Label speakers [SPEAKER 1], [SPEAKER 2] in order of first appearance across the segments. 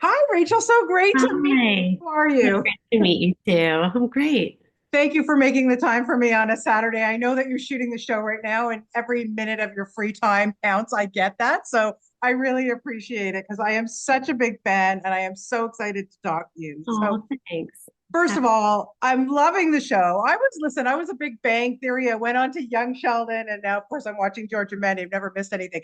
[SPEAKER 1] Hi, Rachel. So great to meet
[SPEAKER 2] Hi.
[SPEAKER 1] you. How are
[SPEAKER 2] So
[SPEAKER 1] you?
[SPEAKER 2] great to meet you too. I'm great.
[SPEAKER 1] Thank you for making the time for me on a Saturday. I know that you're shooting the show right now, and every minute of your free time counts. I get that. So I really appreciate it because I am such a big fan and I am so excited to talk to you. So,
[SPEAKER 2] Oh, thanks.
[SPEAKER 1] first of all, I'm loving the show. I was a big Bang Theory. I went on to Young Sheldon, and now, of course, I'm watching George and Mandy. I've never missed anything.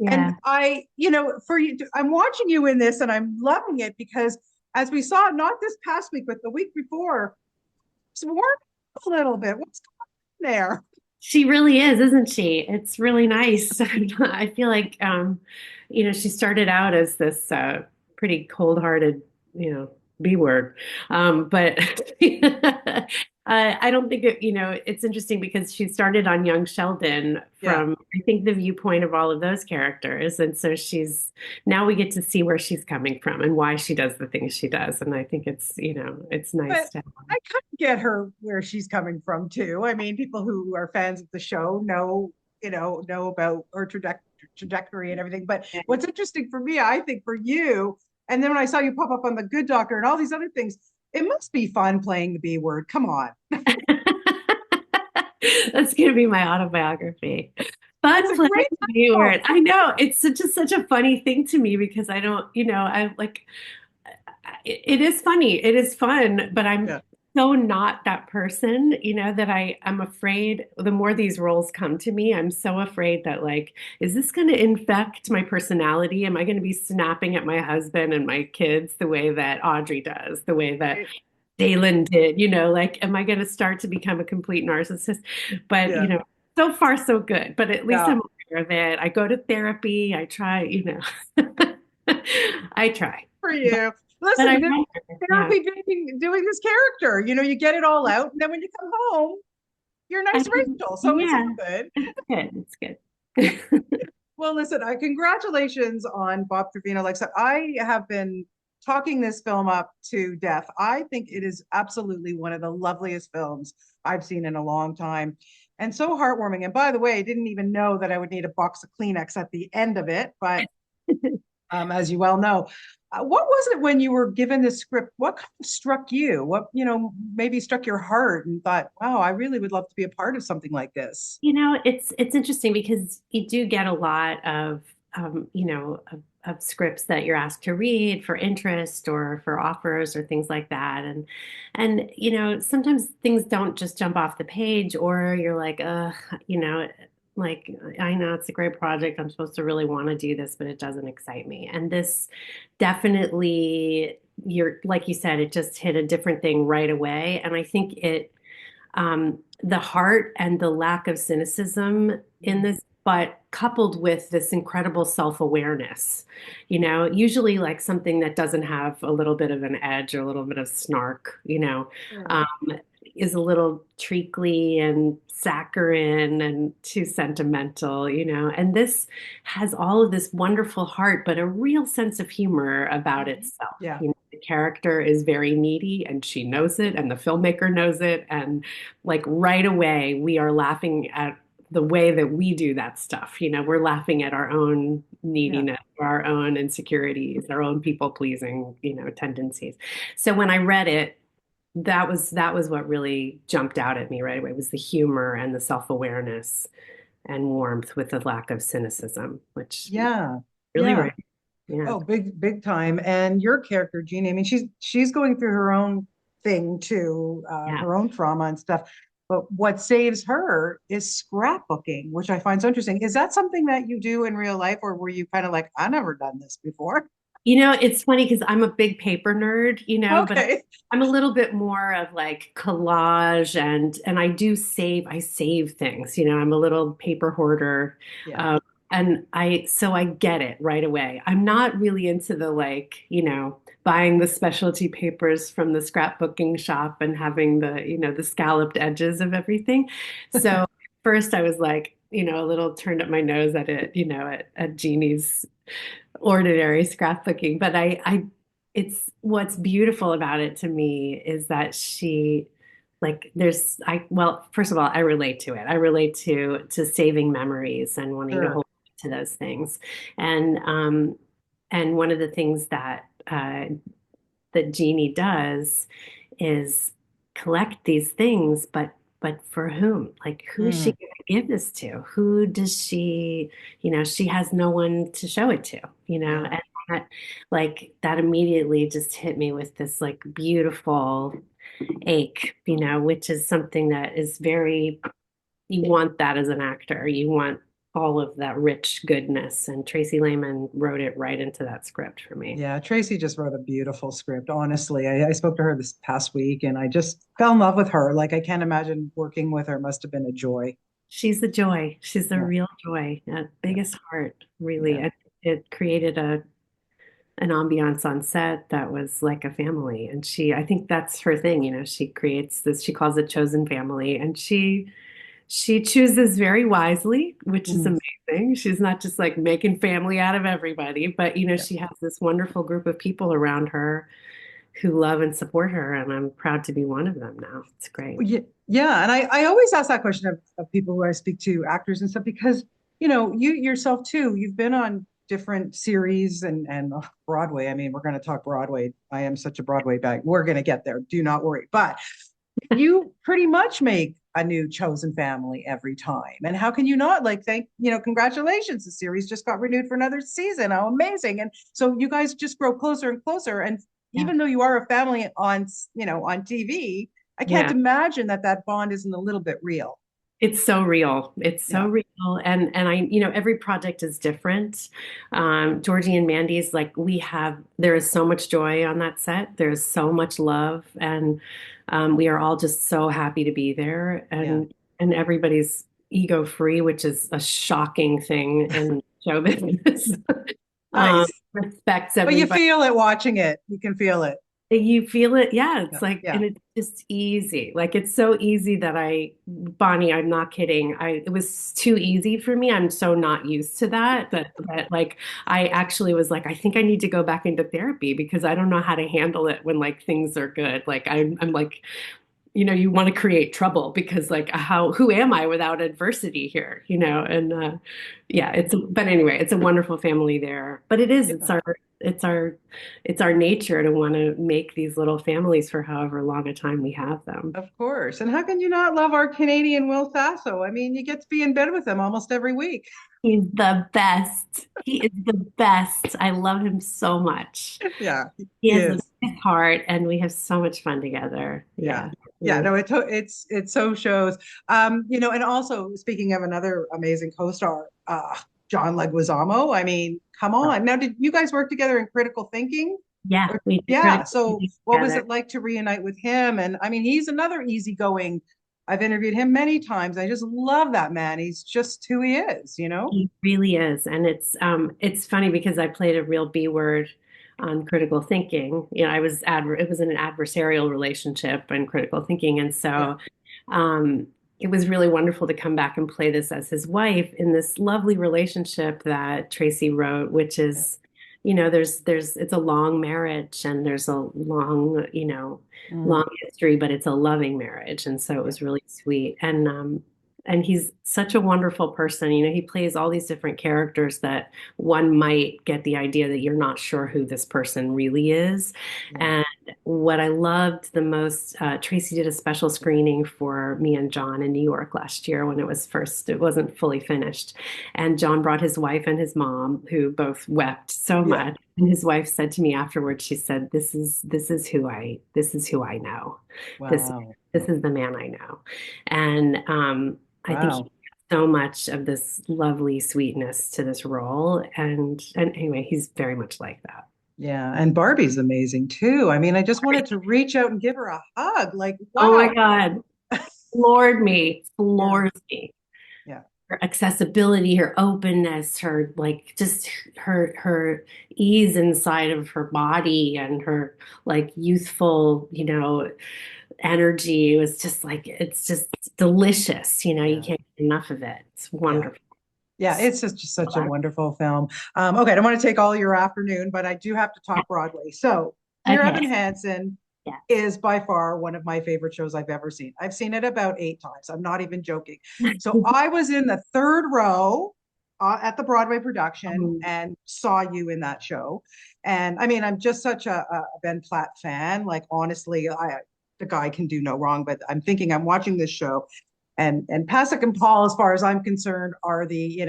[SPEAKER 1] And
[SPEAKER 2] Yeah.
[SPEAKER 1] for you, I'm watching you in this and I'm loving it because as we saw, not this past week, but the week before, it's warm a little bit. What's going on there?
[SPEAKER 2] She really is, isn't she? It's really nice. I feel like she started out as this pretty cold-hearted, B word. But I don't think it's interesting because she started on Young Sheldon
[SPEAKER 1] Yeah.
[SPEAKER 2] from, I think, the viewpoint of all of those characters. And so now we get to see where she's coming from and why she does the things she does. And I think it's nice
[SPEAKER 1] But
[SPEAKER 2] to.
[SPEAKER 1] I kind of get her where she's coming from too. I mean, people who are fans of the show know about her trajectory and everything. But what's interesting for me, I think for you, and then when I saw you pop up on The Good Doctor and all these other things, it must be fun playing the B word. Come on.
[SPEAKER 2] That's going to be my autobiography.
[SPEAKER 1] It's
[SPEAKER 2] Fun
[SPEAKER 1] a
[SPEAKER 2] playing
[SPEAKER 1] great
[SPEAKER 2] viewers.
[SPEAKER 1] title.
[SPEAKER 2] I know it's such a funny thing to me because I don't, I like it is funny. It is fun, but I'm
[SPEAKER 1] Yeah.
[SPEAKER 2] so not that person, that I'm afraid the more these roles come to me, I'm so afraid that like, is this going to infect my personality? Am I going to be snapping at my husband and my kids the way that Audrey does, the way that
[SPEAKER 1] Right.
[SPEAKER 2] Dalen did, like, am I going to start to become a complete narcissist? But,
[SPEAKER 1] Yeah.
[SPEAKER 2] so far so good. But at least
[SPEAKER 1] Yeah.
[SPEAKER 2] I'm aware of it. I go to therapy. I try, I try.
[SPEAKER 1] For
[SPEAKER 2] But,
[SPEAKER 1] you.
[SPEAKER 2] but I
[SPEAKER 1] Listen, this
[SPEAKER 2] wonder, yeah.
[SPEAKER 1] therapy doing this character. You get it all out, and then when you come home, you're
[SPEAKER 2] I
[SPEAKER 1] nice
[SPEAKER 2] mean,
[SPEAKER 1] Rachel. So it's
[SPEAKER 2] yeah,
[SPEAKER 1] all good.
[SPEAKER 2] it's good. It's good.
[SPEAKER 1] Well, listen, congratulations on Bob Trevino. Like I said, I have been talking this film up to death. I think it is absolutely one of the loveliest films I've seen in a long time. And so heartwarming. And by the way, I didn't even know that I would need a box of Kleenex at the end of it, but as you well know. What was it when you were given the script? What kind of struck you? What, maybe struck your heart and thought, wow, I really would love to be a part of something like this?
[SPEAKER 2] It's interesting because you do get a lot of of scripts that you're asked to read for interest or for offers or things like that. And sometimes things don't just jump off the page or you're like, you know, like I know it's a great project. I'm supposed to really want to do this, but it doesn't excite me. And this definitely, you're like you said, it just hit a different thing right away. And I think the heart and the lack of cynicism in
[SPEAKER 1] Mm.
[SPEAKER 2] this, but coupled with this incredible self-awareness, usually like something that doesn't have a little bit of an edge or a little bit of snark,
[SPEAKER 1] Sure.
[SPEAKER 2] um, is a little treacly and saccharine and too sentimental, and this has all of this wonderful heart, but a real sense of humor about
[SPEAKER 1] Mhm.
[SPEAKER 2] itself.
[SPEAKER 1] Yeah.
[SPEAKER 2] The character is very needy and she knows it, and the filmmaker knows it. And like right away, we are laughing at the way that we do that stuff. We're laughing at our own
[SPEAKER 1] Yeah.
[SPEAKER 2] neediness, our own insecurities, our own people pleasing, tendencies. So when I read it, that was what really jumped out at me right away was the humor and the self-awareness and warmth with the lack of cynicism, which
[SPEAKER 1] Yeah.
[SPEAKER 2] really
[SPEAKER 1] Yeah.
[SPEAKER 2] right. Yeah.
[SPEAKER 1] Oh, big time. And your character, Jeannie, I mean, she's going through her own thing too,
[SPEAKER 2] Yeah.
[SPEAKER 1] her own trauma and stuff. But what saves her is scrapbooking, which I find so interesting. Is that something that you do in real life, or were you kind of like, I never done this before?
[SPEAKER 2] It's funny because I'm a big paper nerd, but
[SPEAKER 1] Okay.
[SPEAKER 2] I'm a little bit more of like collage and I save things, I'm a little paper hoarder.
[SPEAKER 1] Yeah.
[SPEAKER 2] Um, and I get it right away. I'm not really into the like, buying the specialty papers from the scrapbooking shop and having the scalloped edges of everything. So first I was like, a little turned up my nose at it, at Jeannie's ordinary scrapbooking, but it's what's beautiful about it to me is that she, like, well, first of all, I relate to it. I relate to saving memories and wanting to
[SPEAKER 1] Sure.
[SPEAKER 2] hold to those things. And one of the things that that Jeannie does is collect these things, but for whom? Like, who is she
[SPEAKER 1] Mm,
[SPEAKER 2] going to give this to? Who does she, she has no one to show it to,
[SPEAKER 1] yeah.
[SPEAKER 2] and that, like, that immediately just hit me with this like beautiful ache, which is something that is very, you want that as an actor. You want all of that rich goodness. And Tracy Lehman wrote it right into that script for me.
[SPEAKER 1] Yeah, Tracy just wrote a beautiful script. Honestly, I spoke to her this past week and I just fell in love with her. Like, I can't imagine working with her. Must have been a joy.
[SPEAKER 2] She's the joy. She's the
[SPEAKER 1] Yeah,
[SPEAKER 2] real joy.
[SPEAKER 1] yeah,
[SPEAKER 2] Biggest heart, really.
[SPEAKER 1] yeah.
[SPEAKER 2] It created an ambiance on set that was like a family. And I think that's her thing. She creates this, she calls it chosen family. And she chooses very wisely, which is
[SPEAKER 1] Mm,
[SPEAKER 2] amazing. She's not just like making family out of everybody, but
[SPEAKER 1] yeah.
[SPEAKER 2] she has this wonderful group of people around her who love and support her, and I'm proud to be one of them now. It's great.
[SPEAKER 1] Yeah, yeah. And I always ask that question of people who I speak to, actors and stuff, because, you yourself too, you've been on different series and Broadway. I mean, we're going to talk Broadway. I am such a Broadway bag. We're going to get there. Do not worry. But you pretty much make a new chosen family every time. And how can you not like congratulations, the series just got renewed for another season. How amazing. And so you guys just grow closer and closer. And
[SPEAKER 2] Yeah.
[SPEAKER 1] even though you are a family on TV, I can't
[SPEAKER 2] Yeah.
[SPEAKER 1] imagine that bond isn't a little bit real.
[SPEAKER 2] It's so real. It's so
[SPEAKER 1] Yeah.
[SPEAKER 2] real. And I, every project is different. Georgie and Mandy's, like, there is so much joy on that set. There's so much love, and we are all just so happy to be there.
[SPEAKER 1] Yeah.
[SPEAKER 2] And everybody's ego free, which is a shocking thing in show business.
[SPEAKER 1] Nice.
[SPEAKER 2] Respects
[SPEAKER 1] But you
[SPEAKER 2] everybody.
[SPEAKER 1] feel it watching it. You can feel it.
[SPEAKER 2] You feel it. Yeah.
[SPEAKER 1] Yeah.
[SPEAKER 2] It's like,
[SPEAKER 1] Yeah.
[SPEAKER 2] and it's just easy. Like, it's so easy that Bonnie, I'm not kidding. It was too easy for me. I'm so not used to that like, I actually was like, I think I need to go back into therapy because I don't know how to handle it when like things are good. Like, I'm like, you want to create trouble because like who am I without adversity here, and yeah, but anyway, it's a wonderful family there. But
[SPEAKER 1] Yeah.
[SPEAKER 2] it's our, it's our nature to want to make these little families for however long a time we have them.
[SPEAKER 1] Of course. And how can you not love our Canadian Will Sasso? I mean, you get to be in bed with him almost every week.
[SPEAKER 2] He's the best. He is the best. I love him so much.
[SPEAKER 1] Yeah,
[SPEAKER 2] He
[SPEAKER 1] he
[SPEAKER 2] has the
[SPEAKER 1] is.
[SPEAKER 2] best heart, and we have so much fun together.
[SPEAKER 1] Yeah.
[SPEAKER 2] Yeah.
[SPEAKER 1] Yeah, no, it so shows. And also speaking of another amazing co-star, John Leguizamo. I mean, come on. Now, did you guys work together in Critical Thinking?
[SPEAKER 2] Yeah,
[SPEAKER 1] Or,
[SPEAKER 2] we did
[SPEAKER 1] yeah.
[SPEAKER 2] critical
[SPEAKER 1] So
[SPEAKER 2] thinking
[SPEAKER 1] what was
[SPEAKER 2] together.
[SPEAKER 1] it like to reunite with him? And I mean, he's another easygoing. I've interviewed him many times. I just love that man. He's just who he is.
[SPEAKER 2] He really is. And it's funny because I played a real B word on critical thinking. It was an adversarial relationship in critical thinking. And
[SPEAKER 1] Yeah.
[SPEAKER 2] so it was really wonderful to come back and play this as his wife in this lovely relationship that Tracy wrote, which
[SPEAKER 1] Yeah.
[SPEAKER 2] is, it's a long marriage and there's a long,
[SPEAKER 1] Mm,
[SPEAKER 2] long history, but it's a loving marriage. And so it
[SPEAKER 1] yeah.
[SPEAKER 2] was really sweet. And he's such a wonderful person. He plays all these different characters that one might get the idea that you're not sure who this person really is.
[SPEAKER 1] Yeah.
[SPEAKER 2] And what I loved the most, Tracy did a special screening for me and John in New York last year when it wasn't fully finished. And John brought his wife and his mom, who both wept so
[SPEAKER 1] Yeah.
[SPEAKER 2] much. And his wife said to me afterwards, she said, this is who I know. This,
[SPEAKER 1] Wow.
[SPEAKER 2] this is the man I know. And I think he
[SPEAKER 1] Wow.
[SPEAKER 2] adds so much of this lovely sweetness to this role. And anyway, he's very much like that.
[SPEAKER 1] Yeah. And Barbie's amazing too. I mean, I just wanted to reach out and give her a hug. Like,
[SPEAKER 2] Oh my
[SPEAKER 1] wow.
[SPEAKER 2] God. Floored me,
[SPEAKER 1] Yeah.
[SPEAKER 2] floors me.
[SPEAKER 1] Yeah.
[SPEAKER 2] Her accessibility, her openness, her like just her ease inside of her body and her like youthful, energy. It was just like it's just delicious. You
[SPEAKER 1] Yeah.
[SPEAKER 2] can't get enough of it. It's
[SPEAKER 1] Yeah.
[SPEAKER 2] wonderful.
[SPEAKER 1] Yeah. It's just such a wonderful film. Okay. I don't want to take all your afternoon, but I do have to
[SPEAKER 2] Yeah.
[SPEAKER 1] talk Broadway. So, Dear
[SPEAKER 2] Okay.
[SPEAKER 1] Evan Hansen
[SPEAKER 2] Yeah.
[SPEAKER 1] is by far one of my favorite shows I've ever seen. I've seen it about 8 times. I'm not even joking. So I was in the third row at the Broadway production
[SPEAKER 2] Um,
[SPEAKER 1] and saw you in that show. And I mean, I'm just such a Ben Platt fan. Like, honestly, the guy can do no wrong, but I'm thinking I'm watching this show and Pasek and Paul, as far as I'm concerned, are the,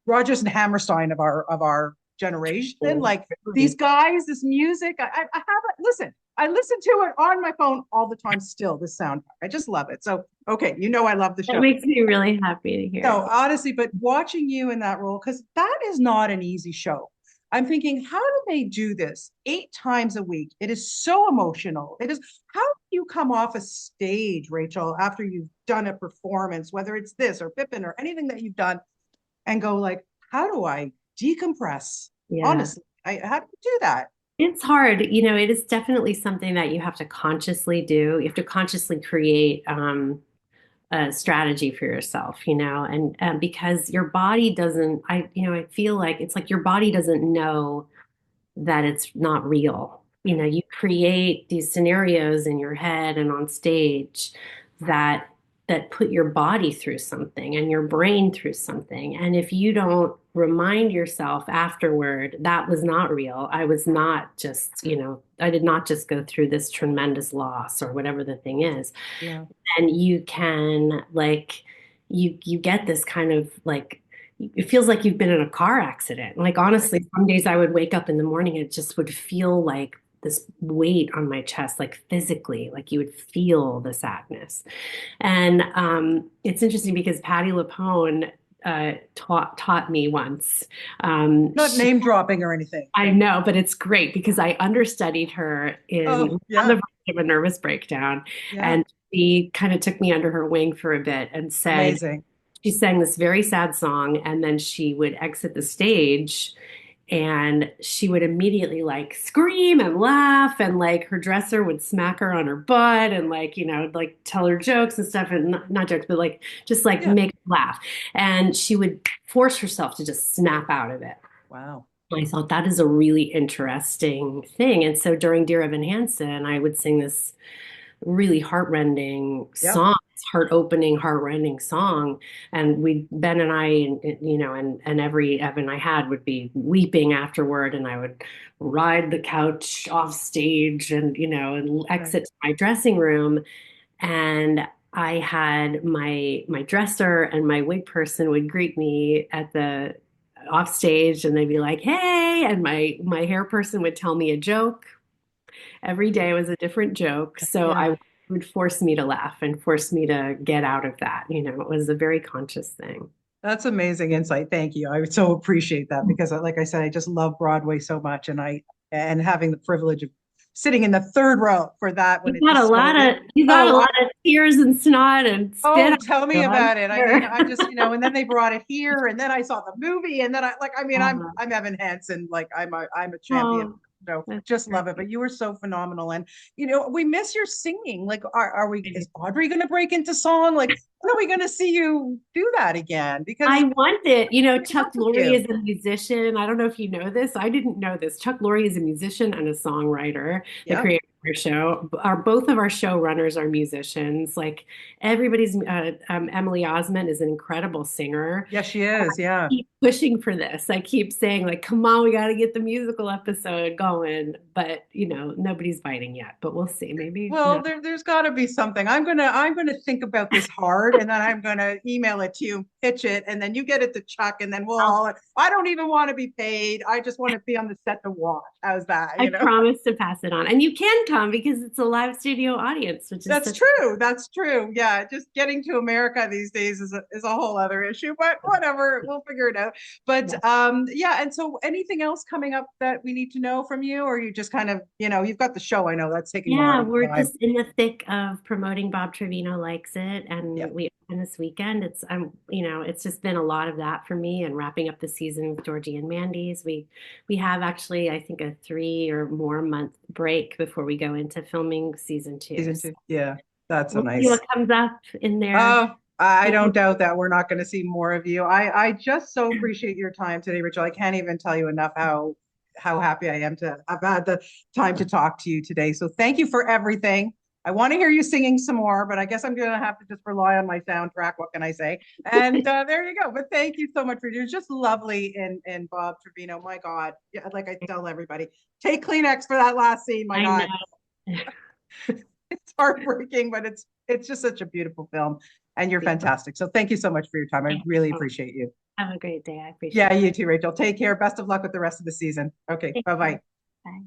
[SPEAKER 1] Rogers and Hammerstein of our generation. Like these guys, this music, I haven't listen. I listen to it on my phone all the time still, this soundtrack. I just love it. So, okay, I love the
[SPEAKER 2] That
[SPEAKER 1] show.
[SPEAKER 2] makes me really happy to hear.
[SPEAKER 1] No, honestly, but watching you in that role, because that is not an easy show. I'm thinking, how do they do this 8 times a week? It is so emotional. It is, how do you come off a stage, Rachel, after you've done a performance, whether it's this or Pippin or anything that you've done, and go like, how do I decompress?
[SPEAKER 2] Yeah.
[SPEAKER 1] Honestly, how do you do that?
[SPEAKER 2] It's hard. It is definitely something that you have to consciously do. You have to consciously create a strategy for yourself, and because your body doesn't, I feel like it's like your body doesn't know that it's not real. You create these scenarios in your head and on stage that put your body through something and your brain through something. And if you don't remind yourself afterward, that was not real. I was not just, I did not just go through this tremendous loss or whatever the thing is.
[SPEAKER 1] Yeah.
[SPEAKER 2] And you can like you get this kind of like it feels like you've been in a car accident. Like honestly, some days I would wake up in the morning and it just would feel like this weight on my chest, like physically, like you would feel the sadness. And it's interesting because Patti LuPone taught me once.
[SPEAKER 1] Not name dropping or anything.
[SPEAKER 2] I know, but it's great because I understudied her in
[SPEAKER 1] Oh,
[SPEAKER 2] On the
[SPEAKER 1] yeah.
[SPEAKER 2] Verge of a Nervous Breakdown,
[SPEAKER 1] Yeah.
[SPEAKER 2] and she kind of took me under her wing for a bit and said
[SPEAKER 1] Amazing.
[SPEAKER 2] she sang this very sad song, and then she would exit the stage and she would immediately like scream and laugh, and like her dresser would smack her on her butt and like like tell her jokes and stuff, and not jokes but like just like
[SPEAKER 1] Yeah.
[SPEAKER 2] make her laugh, and she would force herself to just snap out of it.
[SPEAKER 1] Wow.
[SPEAKER 2] I thought that is a really interesting thing. And so during Dear Evan Hansen, I would sing this really heartrending
[SPEAKER 1] Yep.
[SPEAKER 2] song, heart-opening, heartrending song. And Ben and I, and every Evan I had would be weeping afterward. And I would ride the couch off stage and
[SPEAKER 1] Right.
[SPEAKER 2] exit to my dressing room. And I had my dresser and my wig person would greet me at the off stage, and they'd be like, "Hey," and my hair person would tell me a joke. Every day was a different joke, so
[SPEAKER 1] Yeah.
[SPEAKER 2] I would force me to laugh and force me to get out of that. It was a very conscious thing.
[SPEAKER 1] That's amazing insight. Thank you. I would so appreciate that because, like I said, I just love Broadway so much, and having the privilege of sitting in the third row for that when it just started.
[SPEAKER 2] You got a
[SPEAKER 1] Oh,
[SPEAKER 2] lot of tears and snot and spit
[SPEAKER 1] oh,
[SPEAKER 2] out.
[SPEAKER 1] tell me
[SPEAKER 2] So I'm
[SPEAKER 1] about it. I mean,
[SPEAKER 2] sure.
[SPEAKER 1] I just, and then they brought it here, and then I saw the movie, and then I mean,
[SPEAKER 2] Oh,
[SPEAKER 1] I'm Evan Hansen, like I'm a champion.
[SPEAKER 2] oh,
[SPEAKER 1] So
[SPEAKER 2] that's
[SPEAKER 1] just love it.
[SPEAKER 2] great.
[SPEAKER 1] But you were so phenomenal, and we miss your singing. Like, are we? Is Audrey going to break into song? Like, when are we going to see you do that again? Because
[SPEAKER 2] I want it.
[SPEAKER 1] we
[SPEAKER 2] Chuck
[SPEAKER 1] love
[SPEAKER 2] Lorre
[SPEAKER 1] you.
[SPEAKER 2] is a musician. I don't know if you know this. I didn't know this. Chuck Lorre is a musician and a songwriter, the
[SPEAKER 1] Yep.
[SPEAKER 2] creator of our show. Both of our showrunners are musicians. Like everybody's, Emily Osment is an incredible singer.
[SPEAKER 1] Yes, she is. Yeah.
[SPEAKER 2] Keep pushing for this. I keep saying, like, come on, we got to get the musical episode going. But, nobody's biting yet. But we'll see. Maybe
[SPEAKER 1] Well,
[SPEAKER 2] no.
[SPEAKER 1] there's got to be something. I'm gonna think about this hard, and then I'm gonna email it to you, pitch it, and then you get it to Chuck, and then we'll all. I don't even want to be paid. I just want to be on the set to watch. How's that?
[SPEAKER 2] I promise to pass it on. And you can come because it's a live studio audience, which is
[SPEAKER 1] That's
[SPEAKER 2] such.
[SPEAKER 1] true. That's true. Yeah, just getting to America these days is a whole other issue, but whatever, we'll figure it out. But
[SPEAKER 2] Yeah.
[SPEAKER 1] yeah, and so anything else coming up that we need to know from you, or you just kind of, you've got the show, I know that's taking a lot
[SPEAKER 2] Yeah,
[SPEAKER 1] of
[SPEAKER 2] we're
[SPEAKER 1] time.
[SPEAKER 2] just in the thick of promoting Bob Trevino Likes It,
[SPEAKER 1] Yeah.
[SPEAKER 2] and we open this weekend. It's just been a lot of that for me, and wrapping up the season with Georgie and Mandy's. We have actually, I think, a 3 or more month break before we go into filming season two.
[SPEAKER 1] Season
[SPEAKER 2] So
[SPEAKER 1] two. Yeah, that's so
[SPEAKER 2] we'll see
[SPEAKER 1] nice.
[SPEAKER 2] what comes up in there.
[SPEAKER 1] Oh, I don't doubt that we're not going to see more of you. I just so appreciate your time today, Rachel. I can't even tell you enough how happy I am to have had the time to talk to you today. So thank you for everything. I want to hear you singing some more, but I guess I'm going to have to just rely on my soundtrack. What can I say? And there you go. But thank you so much for it was just lovely in Bob Trevino. My God. Yeah, like I tell everybody, take Kleenex for that last scene. My
[SPEAKER 2] I
[SPEAKER 1] God.
[SPEAKER 2] know.
[SPEAKER 1] It's heartbreaking, but it's just such a beautiful film. And you're fantastic. So thank you so much for your time. I really appreciate you.
[SPEAKER 2] Have a great day. I appreciate
[SPEAKER 1] Yeah,
[SPEAKER 2] it.
[SPEAKER 1] you too, Rachel. Take care. Best of luck with the rest of the season. Okay,
[SPEAKER 2] Take care.
[SPEAKER 1] bye-bye.
[SPEAKER 2] Bye.